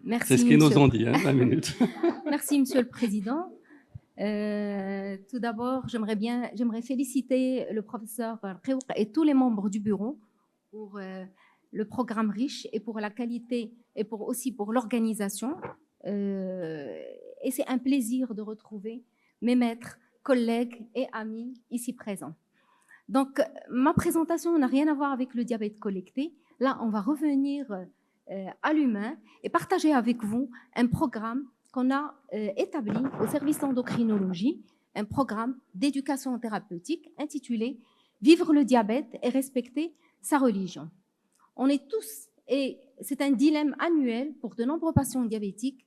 Merci, c'est ce qu'ils nous ont dit, 20 minutes. Merci, Monsieur le Président. Tout d'abord, j'aimerais féliciter le professeur Reouk et tous les membres du bureau pour le programme riche et pour la qualité et aussi pour l'organisation. Et c'est un plaisir de retrouver mes maîtres, collègues et amis ici présents. Donc, ma présentation n'a rien à voir avec le diabète collecté. Là, on va revenir à l'humain et partager avec vous un programme qu'on a établi au service d'endocrinologie, un programme d'éducation thérapeutique intitulé « Vivre le diabète et respecter sa religion ». On est tous, et c'est un dilemme annuel pour de nombreux patients diabétiques,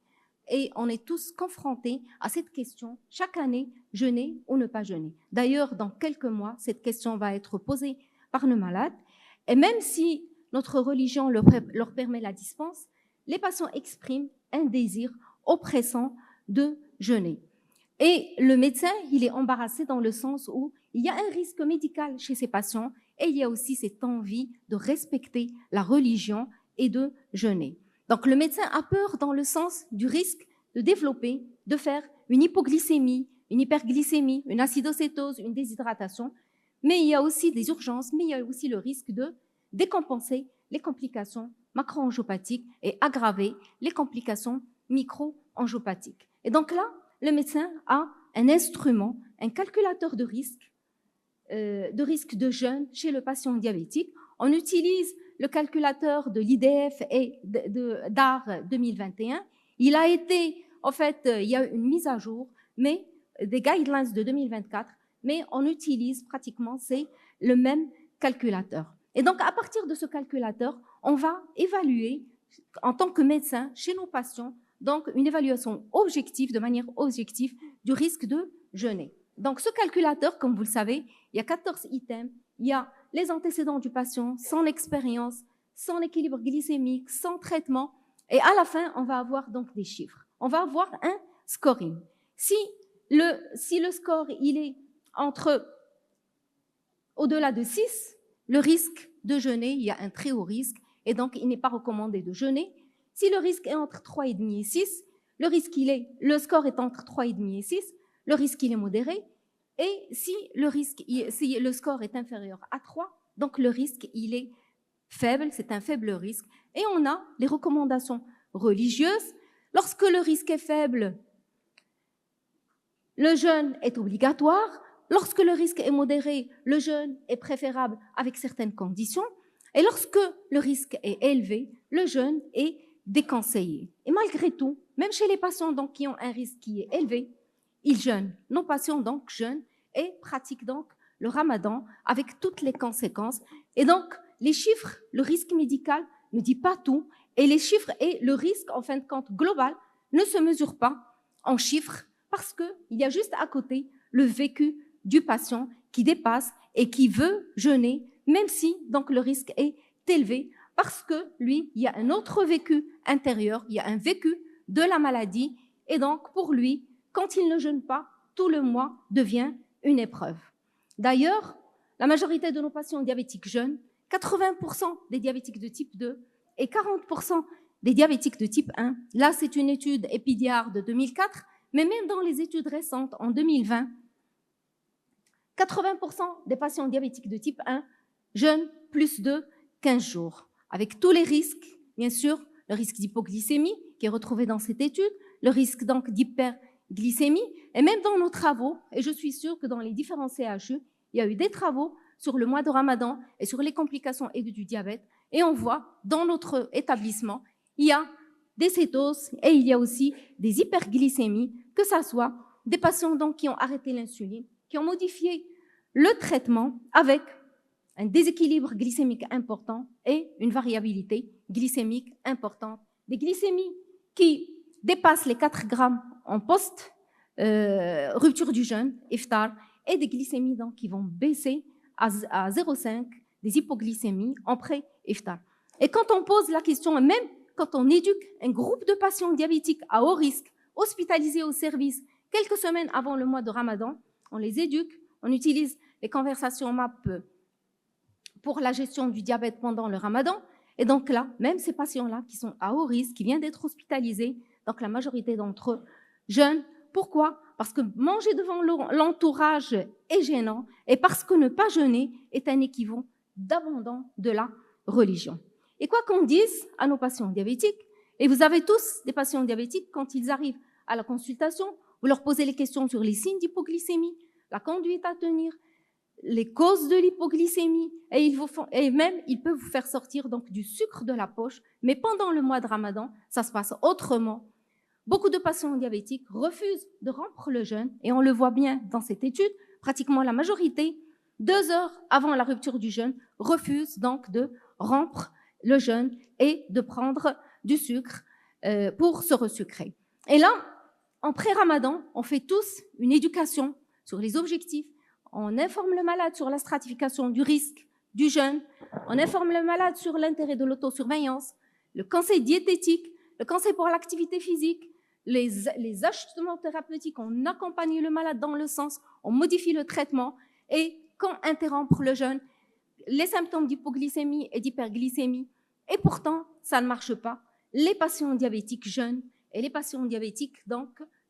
et on est tous confrontés à cette question chaque année, jeûner ou ne pas jeûner. D'ailleurs, dans quelques mois, cette question va être posée par nos malades, et même si notre religion leur permet la dispense, les patients expriment un désir oppressant de jeûner. Et le médecin, il est embarrassé dans le sens où il y a un risque médical chez ces patients et il y a aussi cette envie de respecter la religion et de jeûner. Donc le médecin a peur dans le sens du risque de développer, de faire une hypoglycémie, une hyperglycémie, une acidocétose, une déshydratation, mais il y a aussi des urgences, mais il y a aussi le risque de décompenser les complications macro-angiopathiques et aggraver les complications micro-angiopathiques. Et donc là, le médecin a un instrument, un calculateur de risque de jeûne chez le patient diabétique. On utilise le calculateur de l'IDF et d'AR 2021. Il a été, en fait, il y a une mise à jour, mais des guidelines de 2024, mais on utilise pratiquement, c'est le même calculateur. Et donc, à partir de ce calculateur, on va évaluer, en tant que médecin, chez nos patients, donc une évaluation objective, de manière objective, du risque de jeûner. Donc, ce calculateur, comme vous le savez, il y a 14 items. Il y a les antécédents du patient, son expérience, son équilibre glycémique, son traitement. Et à la fin, on va avoir donc des chiffres. On va avoir un scoring. Si le score, il est au-delà de 6, le risque de jeûner, il y a un très haut risque, et donc il n'est pas recommandé de jeûner. Si le risque est entre 3,5 et 6, le score est entre 3,5 et 6, le risque il est modéré. Et si le score est inférieur à 3, donc le risque il est faible, c'est un faible risque. Et on a les recommandations religieuses. Lorsque le risque est faible, le jeûne est obligatoire. Lorsque le risque est modéré, le jeûne est préférable avec certaines conditions. Et lorsque le risque est élevé, le jeûne est déconseillé. Et malgré tout, même chez les patients donc, qui ont un risque qui est élevé, ils jeûnent. Nos patients donc jeûnent et pratiquent donc le ramadan avec toutes les conséquences. Et donc, les chiffres, le risque médical ne dit pas tout. Et les chiffres et le risque, en fin de compte, global, ne se mesurent pas en chiffres parce qu'il y a juste à côté le vécu du patient qui dépasse et qui veut jeûner, même si donc le risque est élevé, parce que lui, il y a un autre vécu intérieur, il y a un vécu de la maladie, et donc pour lui, quand il ne jeûne pas, tout le mois devient une épreuve. D'ailleurs, la majorité de nos patients diabétiques jeûnent, 80% des diabétiques de type 2 et 40% des diabétiques de type 1. Là, c'est une étude EPIDIAR de 2004, mais même dans les études récentes, en 2020, 80% des patients diabétiques de type 1 jeûnent plus de 15 jours, avec tous les risques, bien sûr, le risque d'hypoglycémie qui est retrouvé dans cette étude, le risque donc d'hyperglycémie, et même dans nos travaux, et je suis sûre que dans les différents CHU, il y a eu des travaux sur le mois de Ramadan et sur les complications aiguës du diabète, et on voit dans notre établissement, il y a des cétoses et il y a aussi des hyperglycémies, que ce soit des patients donc qui ont arrêté l'insuline, qui ont modifié le traitement avec un déséquilibre glycémique important et une variabilité glycémique importante. Des glycémies qui dépassent les 4 grammes en post-rupture du jeûne, iftar, et des glycémies donc, qui vont baisser à 0,5, des hypoglycémies en pré-iftar. Et quand on pose la question, même quand on éduque un groupe de patients diabétiques à haut risque, hospitalisés au service quelques semaines avant le mois de Ramadan, on les éduque, on utilise les conversations MAP pour la gestion du diabète pendant le Ramadan. Et donc là, même ces patients-là qui sont à haut risque, qui viennent d'être hospitalisés, donc la majorité d'entre eux jeûnent. Pourquoi? Parce que manger devant l'entourage est gênant et parce que ne pas jeûner est un équivalent d'abandon de la religion. Et quoi qu'on dise à nos patients diabétiques, et vous avez tous des patients diabétiques, quand ils arrivent à la consultation, vous leur posez les questions sur les signes d'hypoglycémie, la conduite à tenir, les causes de l'hypoglycémie, et même ils peuvent vous faire sortir donc du sucre de la poche, mais pendant le mois de Ramadan, ça se passe autrement. Beaucoup de patients diabétiques refusent de rompre le jeûne, et on le voit bien dans cette étude, pratiquement la majorité, 2 heures avant la rupture du jeûne, refusent donc de rompre le jeûne et de prendre du sucre pour se resucrer. Et là, en pré-Ramadan, on fait tous une éducation sur les objectifs, on informe le malade sur la stratification du risque du jeûne, on informe le malade sur l'intérêt de l'autosurveillance, le conseil diététique, le conseil pour l'activité physique, les ajustements thérapeutiques, on accompagne le malade dans le sens, on modifie le traitement et quand interrompre le jeûne, les symptômes d'hypoglycémie et d'hyperglycémie. Et pourtant, ça ne marche pas. Les patients diabétiques jeûnent et les patients diabétiques donc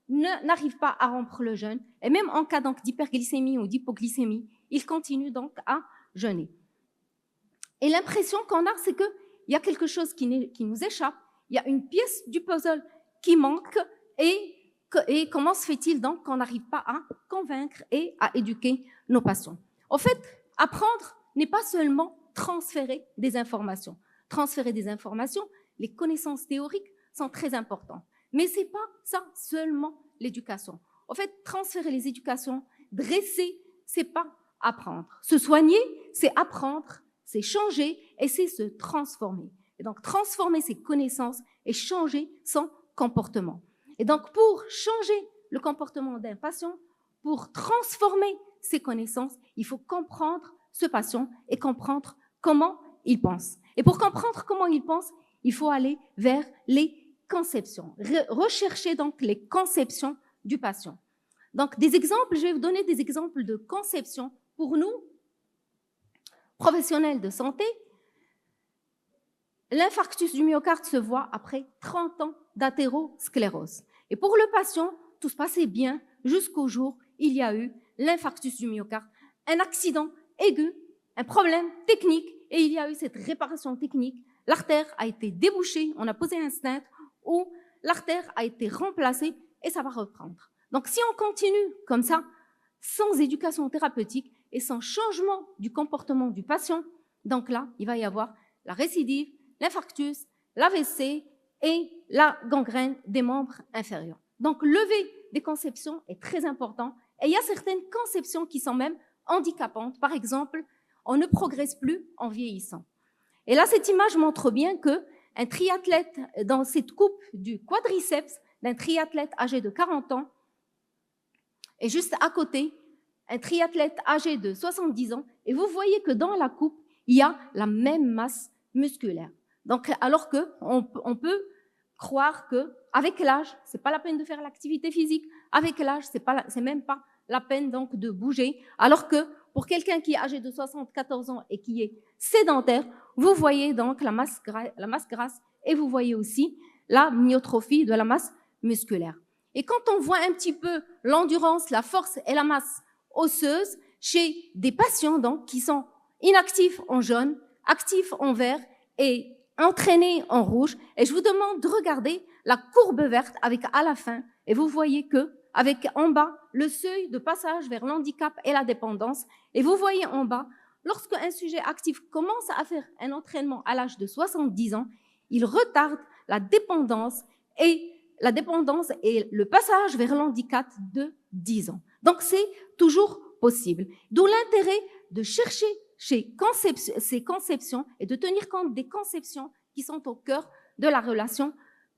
n'arrivent pas à rompre le jeûne. Et même en cas donc d'hyperglycémie ou d'hypoglycémie, ils continuent donc à jeûner. Et l'impression qu'on a, c'est qu'il y a quelque chose qui nous échappe. Il y a une pièce du puzzle qui manque et comment se fait-il donc qu'on n'arrive pas à convaincre et à éduquer nos patients? En fait, apprendre n'est pas seulement transférer des informations. Transférer des informations, les connaissances théoriques sont très importantes. Mais ce n'est pas ça seulement l'éducation. En fait, transférer les éducations, dresser, ce n'est pas apprendre. Se soigner, c'est apprendre, c'est changer et c'est se transformer. Et donc, transformer ses connaissances et changer son comportement. Et donc, pour changer le comportement d'un patient, pour transformer ses connaissances, il faut comprendre ce patient et comprendre comment il pense. Et pour comprendre comment il pense, il faut aller vers les conceptions, rechercher donc les conceptions du patient. Donc, des exemples, je vais vous donner des exemples de conceptions pour nous, professionnels de santé. L'infarctus du myocarde se voit après 30 ans d'athérosclérose. Et pour le patient, tout se passait bien jusqu'au jour où il y a eu l'infarctus du myocarde, un accident aigu, un problème technique, et il y a eu cette réparation technique. L'artère a été débouchée, on a posé un stent, où l'artère a été remplacée et ça va reprendre. Donc si on continue comme ça, sans éducation thérapeutique et sans changement du comportement du patient, donc là, il va y avoir la récidive, l'infarctus, l'AVC et la gangrène des membres inférieurs. Donc, lever des conceptions est très important. Et il y a certaines conceptions qui sont même handicapantes. Par exemple, on ne progresse plus en vieillissant. Et là, cette image montre bien qu'un triathlète, dans cette coupe du quadriceps d'un triathlète âgé de 40 ans, et juste à côté, un triathlète âgé de 70 ans, et vous voyez que dans la coupe, il y a la même masse musculaire. Donc, alors qu'on peut croire qu'avec l'âge, ce n'est pas la peine de faire l'activité physique, avec l'âge, c'est même pas la peine donc de bouger, alors que pour quelqu'un qui est âgé de 74 ans et qui est sédentaire, vous voyez donc la masse grasse et vous voyez aussi la myotrophie de la masse musculaire. Et quand on voit un petit peu l'endurance, la force et la masse osseuse chez des patients donc qui sont inactifs en jaune, actifs en vert et entraînés en rouge, et je vous demande de regarder la courbe verte avec à la fin, et vous voyez avec en bas le seuil de passage vers l'handicap et la dépendance, et vous voyez en bas, lorsque un sujet actif commence à faire un entraînement à l'âge de 70 ans, il retarde la dépendance et le passage vers l'handicap de 10 ans. Donc c'est toujours possible. D'où l'intérêt de chercher ces conceptions et de tenir compte des conceptions qui sont au cœur de la relation,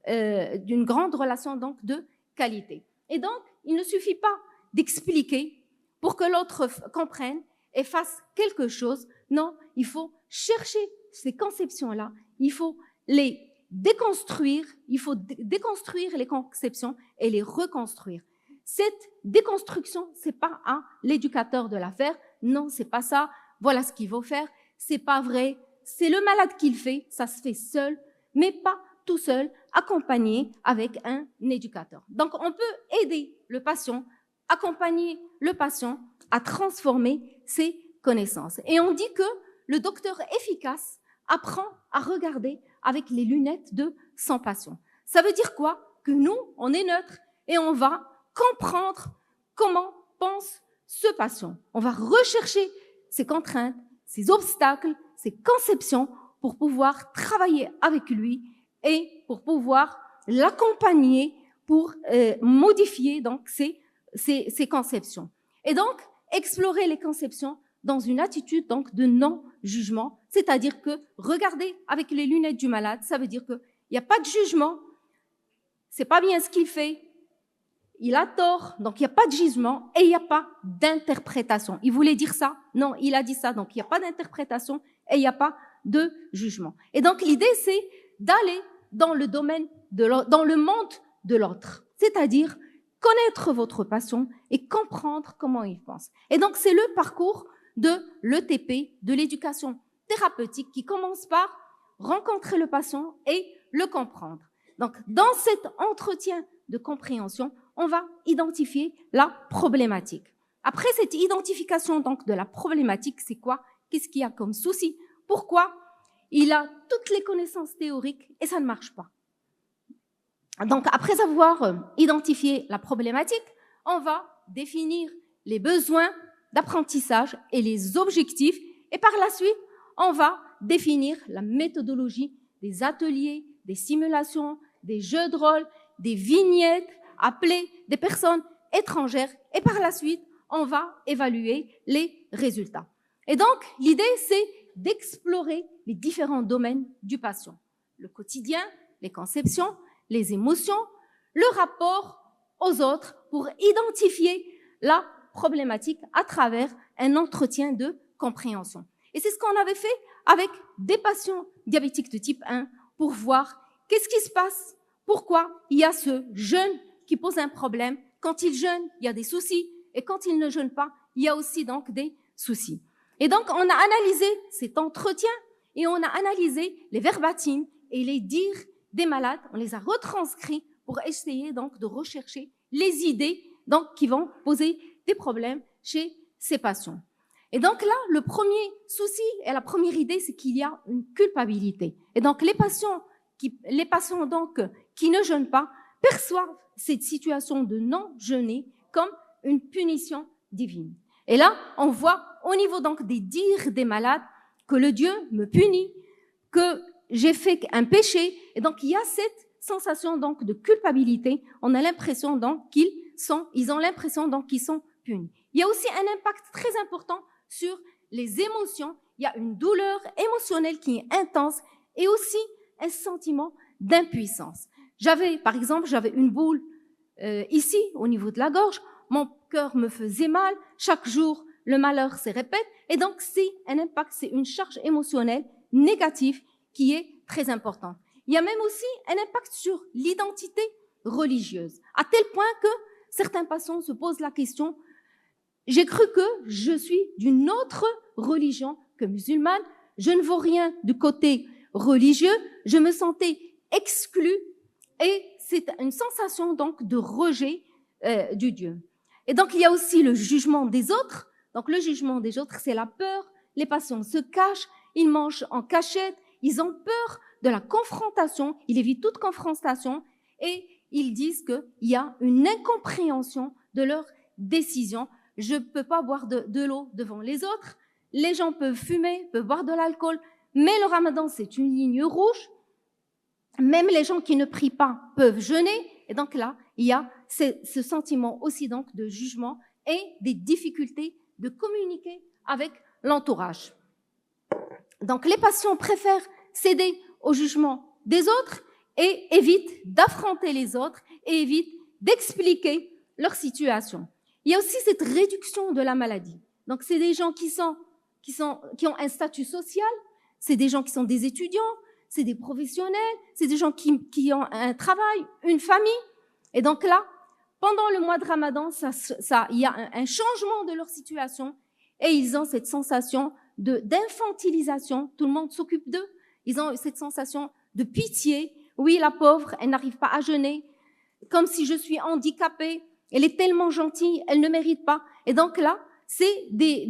d'une grande relation donc de qualité. Et donc, il ne suffit pas d'expliquer pour que l'autre comprenne et fasse quelque chose. Non, il faut chercher ces conceptions-là, il faut les déconstruire, il faut déconstruire les conceptions et les reconstruire. Cette déconstruction, c'est pas à l'éducateur de la faire. Non, c'est pas ça. Voilà ce qu'il faut faire. C'est pas vrai. c'est le malade qui le fait, ça se fait seul, mais pas tout seul, accompagné avec un éducateur. Donc, on peut aider le patient, accompagner le patient à transformer ses connaissances. Et on dit que le docteur efficace apprend à regarder avec les lunettes de son patient. Ça veut dire quoi? Que nous, on est neutre et on va comprendre comment pense ce patient. On va rechercher ses contraintes, ses obstacles, ses conceptions pour pouvoir travailler avec lui et pour pouvoir l'accompagner pour modifier donc ses conceptions. Et donc, explorer les conceptions dans une attitude donc de non-jugement, c'est-à-dire que regarder avec les lunettes du malade, ça veut dire qu'il n'y a pas de jugement, c'est pas bien ce qu'il fait, il a tort, donc il n'y a pas de jugement et il n'y a pas d'interprétation. Il voulait dire ça? Non, il a dit ça, donc il n'y a pas d'interprétation et il n'y a pas de jugement. Et donc l'idée, c'est d'aller dans le domaine dans le monde de l'autre, c'est-à-dire connaître votre patient et comprendre comment il pense. Et donc c'est le parcours de l'ETP, de l'éducation thérapeutique, qui commence par rencontrer le patient et le comprendre. Donc dans cet entretien de compréhension, on va identifier la problématique. Après cette identification donc de la problématique, c'est quoi? Qu'est-ce qu'il y a comme souci? Pourquoi il a toutes les connaissances théoriques et ça ne marche pas? Donc après avoir identifié la problématique, on va définir les besoins d'apprentissage et les objectifs et par la suite, on va définir la méthodologie des ateliers, des simulations, des jeux de rôle, des vignettes, appeler des personnes étrangères et par la suite, on va évaluer les résultats. Et donc, l'idée, c'est d'explorer les différents domaines du patient. Le quotidien, les conceptions, les émotions, le rapport aux autres pour identifier la problématique à travers un entretien de compréhension. Et c'est ce qu'on avait fait avec des patients diabétiques de type 1 pour voir qu'est-ce qui se passe, pourquoi il y a ce jeûne qui pose un problème. Quand il jeûne, il y a des soucis et quand il ne jeûne pas, il y a aussi donc des soucis. Et donc, on a analysé cet entretien et on a analysé les verbatims et les dires des malades. On les a retranscrits pour essayer donc de rechercher les idées donc qui vont poser des problèmes chez ces patients. Et donc là, le premier souci et la première idée, c'est qu'il y a une culpabilité. Et donc les patients donc qui ne jeûnent pas perçoivent cette situation de non-jeûner comme une punition divine. Et là, on voit au niveau donc des dires des malades que le Dieu me punit, que j'ai fait un péché. Et donc il y a cette sensation donc de culpabilité. On a l'impression donc ils ont l'impression donc qu'ils sont punis. Il y a aussi un impact très important sur les émotions. Il y a une douleur émotionnelle qui est intense et aussi un sentiment d'impuissance. Par exemple, j'avais une boule ici, au niveau de la gorge. Mon cœur me faisait mal. Chaque jour, le malheur se répète. Et donc, c'est un impact, c'est une charge émotionnelle négative qui est très importante. Il y a même aussi un impact sur l'identité religieuse, à tel point que certains patients se posent la question: j'ai cru que je suis d'une autre religion que musulmane, je ne vaux rien du côté religieux, je me sentais exclue et c'est une sensation donc de rejet du Dieu. Et donc il y a aussi le jugement des autres. Donc le jugement des autres, c'est la peur. Les patients se cachent, ils mangent en cachette, ils ont peur de la confrontation, ils évitent toute confrontation et ils disent qu'il y a une incompréhension de leurs décisions. Je ne peux pas boire de l'eau devant les autres. Les gens peuvent fumer, peuvent boire de l'alcool, mais le ramadan, c'est une ligne rouge. Même les gens qui ne prient pas peuvent jeûner. Et donc là, il y a ce sentiment aussi donc de jugement et des difficultés de communiquer avec l'entourage. Donc les patients préfèrent céder au jugement des autres et évitent d'affronter les autres et évitent d'expliquer leur situation. Il y a aussi cette réduction de la maladie. Donc c'est des gens qui ont un statut social, c'est des gens qui sont des étudiants, c'est des professionnels, c'est des gens qui ont un travail, une famille. Et donc là, pendant le mois de Ramadan, il y a un changement de leur situation et ils ont cette sensation d'infantilisation. Tout le monde s'occupe d'eux. Ils ont cette sensation de pitié. Oui, la pauvre, elle n'arrive pas à jeûner. Comme si je suis handicapée. Elle est tellement gentille, elle ne mérite pas. Et donc là, c'est des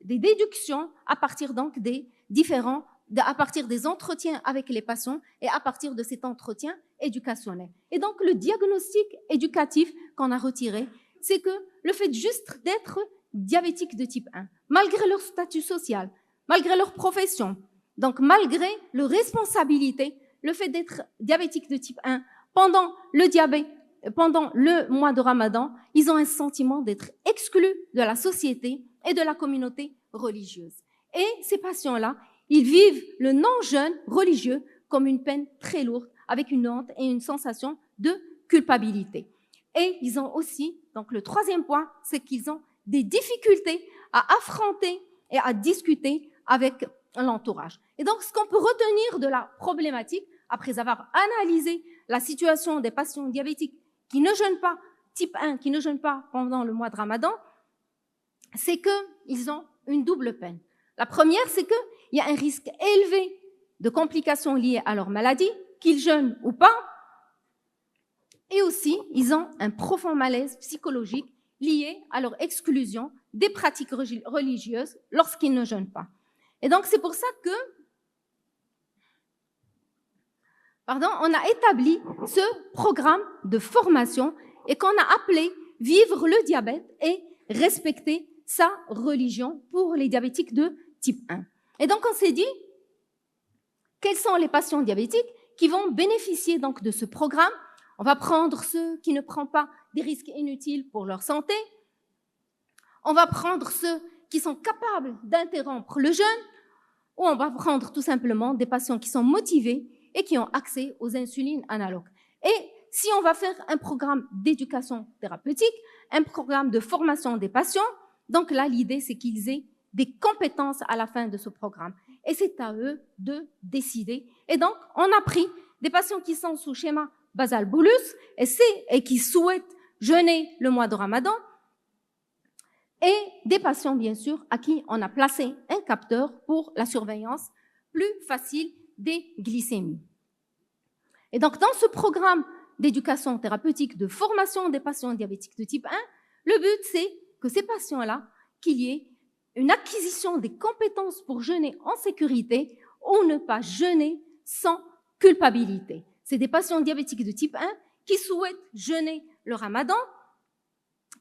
déductions à partir donc à partir des entretiens avec les patients et à partir de cet entretien éducationnel. Et donc, le diagnostic éducatif qu'on a retiré, c'est que le fait juste d'être diabétique de type 1, malgré leur statut social, malgré leur profession, donc malgré leur responsabilité, le fait d'être diabétique de type 1 pendant le mois de Ramadan, ils ont un sentiment d'être exclus de la société et de la communauté religieuse. Et ces patients-là, ils vivent le non-jeûne religieux comme une peine très lourde, avec une honte et une sensation de culpabilité. Et ils ont aussi, donc le troisième point, c'est qu'ils ont des difficultés à affronter et à discuter avec l'entourage. Et donc, ce qu'on peut retenir de la problématique, après avoir analysé la situation des patients diabétiques qui ne jeûnent pas, type 1, qui ne jeûnent pas pendant le mois de Ramadan, c'est qu'ils ont une double peine. La première, c'est qu'il y a un risque élevé de complications liées à leur maladie, qu'ils jeûnent ou pas. Et aussi, ils ont un profond malaise psychologique lié à leur exclusion des pratiques religieuses lorsqu'ils ne jeûnent pas. Et donc, c'est pour ça que, on a établi ce programme de formation et qu'on a appelé « Vivre le diabète et respecter sa religion » pour les diabétiques de type 1. Et donc, on s'est dit, quels sont les patients diabétiques qui vont bénéficier donc de ce programme? On va prendre ceux qui ne prennent pas des risques inutiles pour leur santé. On va prendre ceux qui sont capables d'interrompre le jeûne. Ou on va prendre tout simplement des patients qui sont motivés et qui ont accès aux insulines analogues. Et si on va faire un programme d'éducation thérapeutique, un programme de formation des patients, donc là, l'idée, c'est qu'ils aient des compétences à la fin de ce programme. Et c'est à eux de décider. Et donc, on a pris des patients qui sont sous schéma basal-bolus et qui souhaitent jeûner le mois de Ramadan, et des patients, bien sûr, à qui on a placé un capteur pour la surveillance plus facile des glycémies. Et donc, dans ce programme d'éducation thérapeutique, de formation des patients diabétiques de type 1, le but, c'est que ces patients-là, qu'il y ait une acquisition des compétences pour jeûner en sécurité ou ne pas jeûner sans culpabilité. C'est des patients diabétiques de type 1 qui souhaitent jeûner le Ramadan.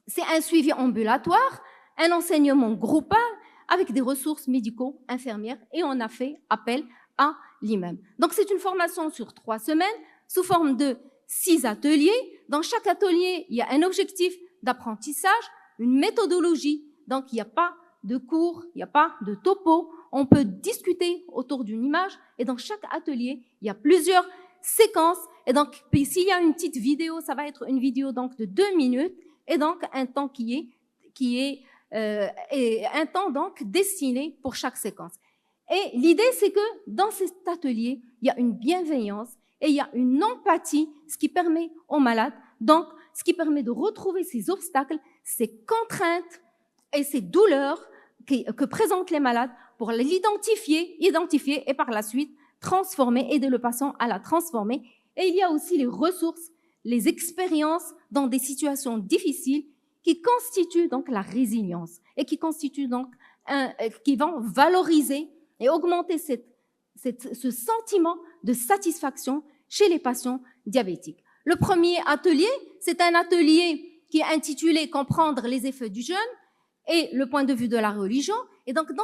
C'est un suivi ambulatoire, un enseignement groupal avec des ressources médicaux, infirmières, et on a fait appel à l'imam. Donc, c'est une formation sur 3 semaines sous forme de 6 ateliers. Dans chaque atelier, il y a un objectif d'apprentissage, une méthodologie. Donc, il n'y a pas de cours, il n'y a pas de topo. On peut discuter autour d'une image. Et dans chaque atelier, il y a plusieurs séquences. Et donc, s'il y a une petite vidéo, ça va être une vidéo donc de 2 minutes. Et donc, un temps qui est un temps donc destiné pour chaque séquence. Et l'idée, c'est que dans cet atelier, il y a une bienveillance et il y a une empathie, ce qui permet aux malades, donc ce qui permet de retrouver ces obstacles, ces contraintes et ces douleurs que présentent les malades pour l'identifier, identifier et par la suite transformer, aider le patient à la transformer. Et il y a aussi les ressources, les expériences dans des situations difficiles qui constituent donc la résilience et qui constituent donc qui vont valoriser et augmenter ce sentiment de satisfaction chez les patients diabétiques. Le premier atelier, c'est un atelier qui est intitulé « Comprendre les effets du jeûne et le point de vue de la religion ». Et donc, dans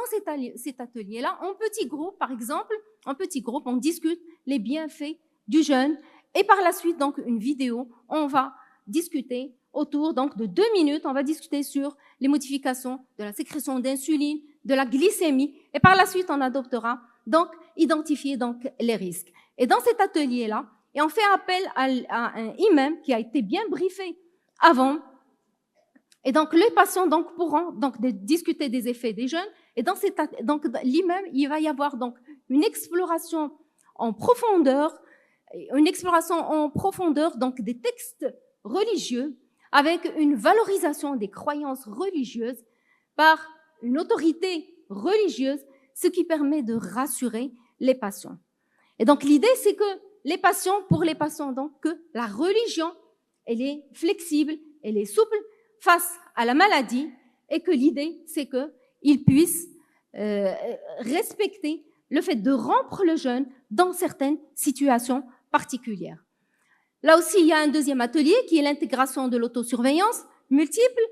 cet atelier-là, en petit groupe, par exemple, on discute les bienfaits du jeûne. Et par la suite, donc, une vidéo, on va discuter autour donc de 2 minutes, on va discuter sur les modifications de la sécrétion d'insuline, de la glycémie, et par la suite, on adoptera donc identifier donc les risques. Et dans cet atelier-là, et on fait appel à un imam qui a été bien briefé avant, et donc les patients donc pourront donc discuter des effets des jeûnes. Et dans l'imam, il va y avoir donc une exploration en profondeur donc des textes religieux, avec une valorisation des croyances religieuses par une autorité religieuse, ce qui permet de rassurer les patients. Et donc l'idée, c'est que pour les patients, donc que la religion, elle est flexible, elle est souple face à la maladie, et que l'idée, c'est qu'ils puissent respecter le fait de rompre le jeûne dans certaines situations particulières. Là aussi, il y a un deuxième atelier qui est l'intégration de l'autosurveillance multiple,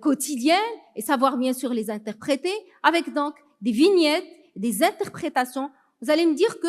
quotidienne, et savoir bien sûr les interpréter, avec donc des vignettes, des interprétations. Vous allez me dire que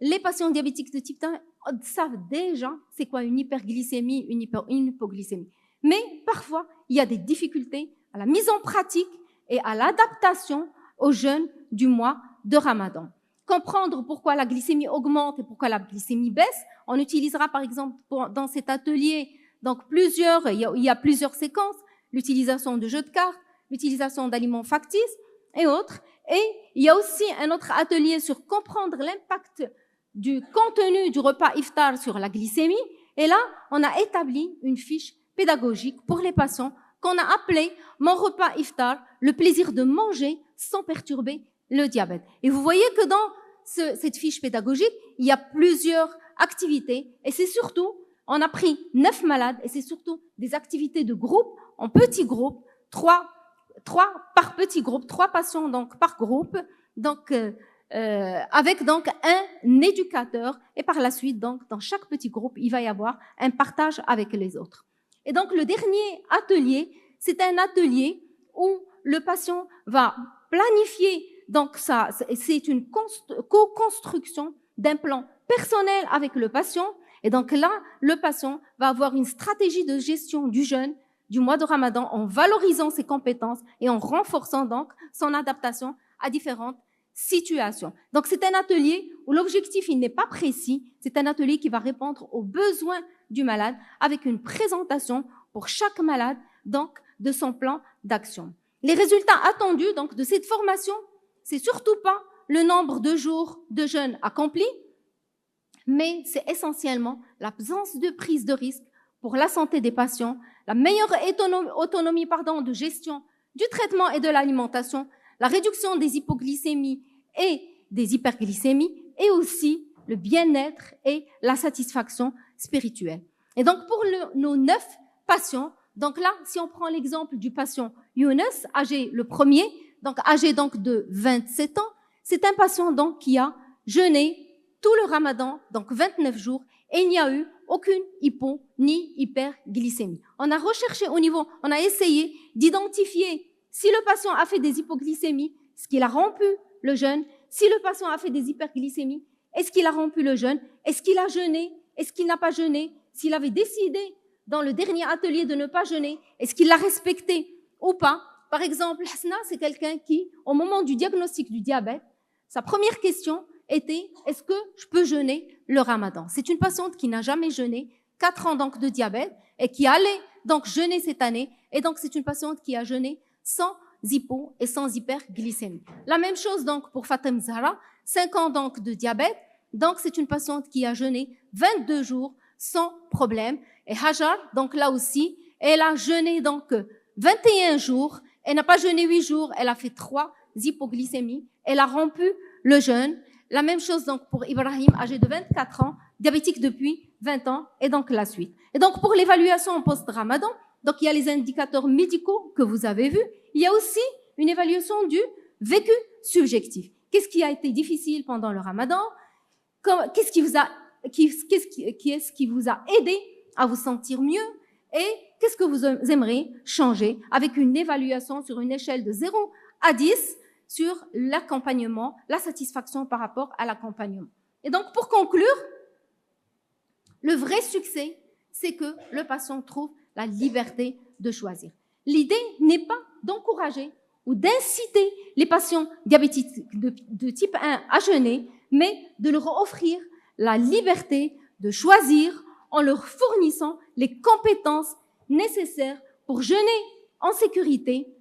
les patients diabétiques de type 1 savent déjà c'est quoi une hyperglycémie, une hypoglycémie. Mais parfois, il y a des difficultés à la mise en pratique et à l'adaptation au jeûne du mois de Ramadan. Comprendre pourquoi la glycémie augmente et pourquoi la glycémie baisse. On utilisera par exemple dans cet atelier donc il y a plusieurs séquences, l'utilisation de jeux de cartes, l'utilisation d'aliments factices et autres. Et il y a aussi un autre atelier sur comprendre l'impact du contenu du repas iftar sur la glycémie. Et là, on a établi une fiche pédagogique pour les patients qu'on a appelée « Mon repas iftar, le plaisir de manger sans perturber le diabète ». Et vous voyez que dans cette fiche pédagogique, il y a plusieurs activités et c'est surtout, on a pris 9 malades et c'est surtout des activités de groupe, en petits groupes, 3 par petit groupe, 3 patients donc par groupe, donc avec donc un éducateur et par la suite donc dans chaque petit groupe il va y avoir un partage avec les autres. Et donc le dernier atelier, c'est un atelier où le patient va planifier, donc ça c'est une co-construction d'un plan personnel avec le patient. Et donc là, le patient va avoir une stratégie de gestion du jeûne du mois de Ramadan en valorisant ses compétences et en renforçant donc son adaptation à différentes situations. Donc c'est un atelier où l'objectif il n'est pas précis, c'est un atelier qui va répondre aux besoins du malade avec une présentation pour chaque malade donc de son plan d'action. Les résultats attendus donc de cette formation, c'est surtout pas le nombre de jours de jeûne accomplis, mais c'est essentiellement l'absence de prise de risque pour la santé des patients, la meilleure autonomie de gestion du traitement et de l'alimentation, la réduction des hypoglycémies et des hyperglycémies, et aussi le bien-être et la satisfaction spirituelle. Et donc pour nos 9 patients, donc là, si on prend l'exemple du patient Younes, le premier, âgé de 27 ans, c'est un patient donc qui a jeûné tout le Ramadan, donc 29 jours, et il n'y a eu aucune hypo ni hyperglycémie. On a recherché on a essayé d'identifier si le patient a fait des hypoglycémies, est-ce qu'il a rompu le jeûne? Si le patient a fait des hyperglycémies, est-ce qu'il a rompu le jeûne? Est-ce qu'il a jeûné? Est-ce qu'il n'a pas jeûné? S'il avait décidé dans le dernier atelier de ne pas jeûner, est-ce qu'il l'a respecté ou pas? Par exemple, Hasna, c'est quelqu'un qui, au moment du diagnostic du diabète, sa première question était « Est-ce que je peux jeûner le Ramadan ?» C'est une patiente qui n'a jamais jeûné, 4 ans donc de diabète, et qui allait donc jeûner cette année. Et donc, c'est une patiente qui a jeûné sans hypo et sans hyperglycémie. La même chose donc pour Fatem Zahra, 5 ans donc de diabète. Donc, c'est une patiente qui a jeûné 22 jours sans problème. Et Hajar, donc là aussi, elle a jeûné donc 21 jours. Elle n'a pas jeûné 8 jours. Elle a fait 3 hypoglycémies. Elle a rompu le jeûne. La même chose donc pour Ibrahim, âgé de 24 ans, diabétique depuis 20 ans, et donc la suite. Et donc pour l'évaluation en post-Ramadan, donc il y a les indicateurs médicaux que vous avez vus. Il y a aussi une évaluation du vécu subjectif. Qu'est-ce qui a été difficile pendant le Ramadan? Qu'est-ce qui vous a aidé à vous sentir mieux? Et qu'est-ce que vous aimeriez changer avec une évaluation sur une échelle de 0 à 10 sur l'accompagnement, la satisfaction par rapport à l'accompagnement. Et donc, pour conclure, le vrai succès, c'est que le patient trouve la liberté de choisir. L'idée n'est pas d'encourager ou d'inciter les patients diabétiques de type 1 à jeûner, mais de leur offrir la liberté de choisir en leur fournissant les compétences nécessaires pour jeûner en sécurité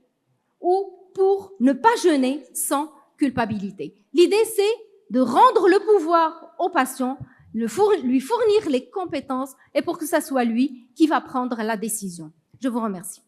ou pour ne pas jeûner sans culpabilité. L'idée, c'est de rendre le pouvoir au patient, lui fournir les compétences et pour que ça soit lui qui va prendre la décision. Je vous remercie.